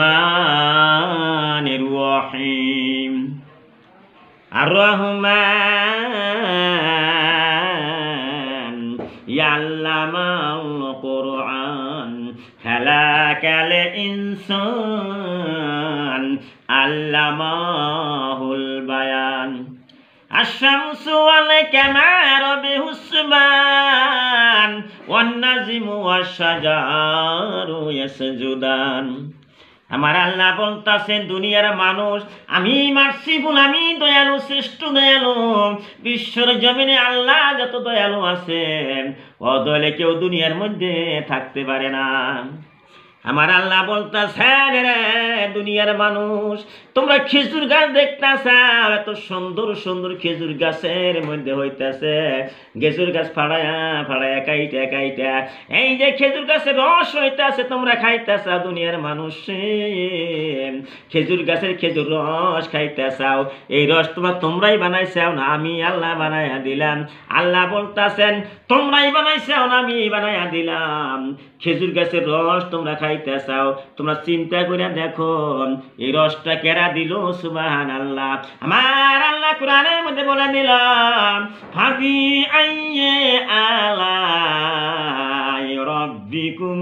রহমানির রহিম। আর রহমান ইয়াল্লামাল কুরআন খালাকাল ইনসান আল্লামাহুল বায়ান। আশ-শামসু ওয়াল কামারু বিহুসবান ওয়ান নাজমু ওয়াশ-শাজারু ইয়াসজুদান। আমার আল্লাহ বলতাছেন দুনিয়ার মানুষ আমি মার্সিফুল, আমি দয়ালু, শ্রেষ্ঠ দয়ালু। বিশ্বর জমিনে আল্লাহ যত দয়ালু আছেন অদয়ালু কেউ দুনিয়ার মধ্যে থাকতে পারে না। আমার আল্লাহ বলতাছেন রে দুনিয়ার মানুষ তোমরা খেজুর গাছ দেখতাছাও, এত সুন্দর সুন্দর খেজুর গাছের মধ্যে হইতাছে খেজুর গাছ ফাড়ায়া ফাড়ায়া কাইটা কাইটা এই যে খেজুর গাছের রস হইতাছে তোমরা খাইতাছাও। দুনিয়ার মানুষ খেজুর গাছের খেজুর রস খাইতাছাও, এই রস তোমরাই বানাইছাও না আমি আল্লাহ বানাইয়া দিলাম। আল্লাহ বলতাছেন তোমরাই বানাইছাও না আমি বানাইয়া দিলাম। খেজুর গাছের রস তোমরা খাইতেছাও, তোমরা চিন্তা করে দেখো এই রসটা কেরা দিল? সুবহানাল্লাহ। আমার আল্লাহ কোরআনের মধ্যে বলে দিলাম ফাবি আইয়ে আলাই রাব্বিকুম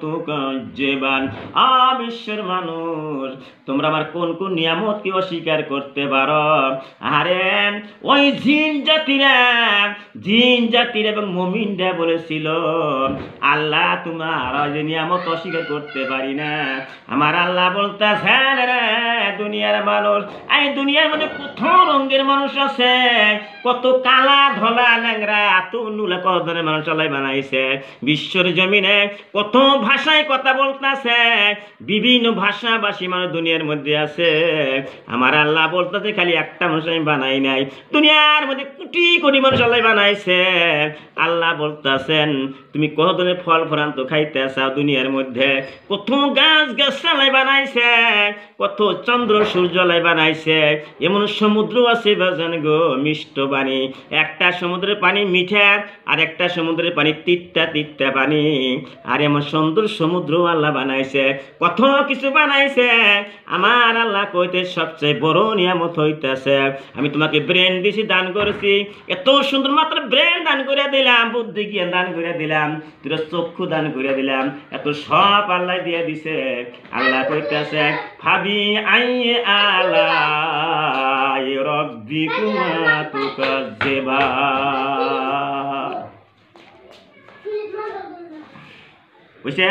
তুকাজ্জিবান। বিশ্বের মানুষ তোমরা আমার কোন কোন নিয়ামত কি অস্বীকার করতে পারো? আরে ওই জিন জাতিরা এবং মুমিনরা বলেছিল আল্লাহ তোমার যে নিয়ামত অস্বীকার করতে পারি না। আমার আল্লাহ বলতেছেন রে দুনিয়ার মানুষ এই দুনিয়ার মধ্যে কত রঙের মানুষ আছে, কত কালা ধলা ন্যাংরা এত নুলা কত ধরনের মানুষ আল্লাহ বানাইছে। বিশ্বর জমিনে কত ভাষায় কথা বলতেছে, বিভিন্ন ভাষাভাষী মানুষ দুনিয়ার মধ্যে আছে। আমার আল্লাহ বলতেছে খালি একটা মানুষ আমি বানাই নাই, দুনিয়ার মধ্যে কোটি কোটি মানুষ আল্লাহ বানাইছে। আল্লাহ বলতেছেন তুমি কত ধরনের ফল ফলান্ত খাইতেছাও, দুনিয়ার মধ্যে কত গাছ গাছালাই বানাইছে, কত চন্দ্র সূর্যালয় বানাইছে। এমন সমুদ্র আছে বাজান গো মিষ্ট পানি, একটা সমুদ্রের পানি মিঠা আর একটা সমুদ্রের পানি তিতা তিতা পানি। আর এমন সুন্দর সমুদ্র আল্লাহ বানাইছে, কত কিছু বানাইছে। আমার আল্লাহ কইতে সবচেয়ে বড় নিয়ামত হইতেছে আমি তোমাকে ব্রেন দিছি, দান করেছি, এত সুন্দর মাত্র ব্রেন দান করে দিলাম, বুদ্ধি জ্ঞান দান করে দিলাম, তোর চক্ষু দান করে দিলাম, এত সব আল্লাহ দিয়ে দিছে। আল্লাহ কইতেছে ফাবি আইয়ে আলাই রাব্বিকুম তুকাজ্জিবান। বুঝছে?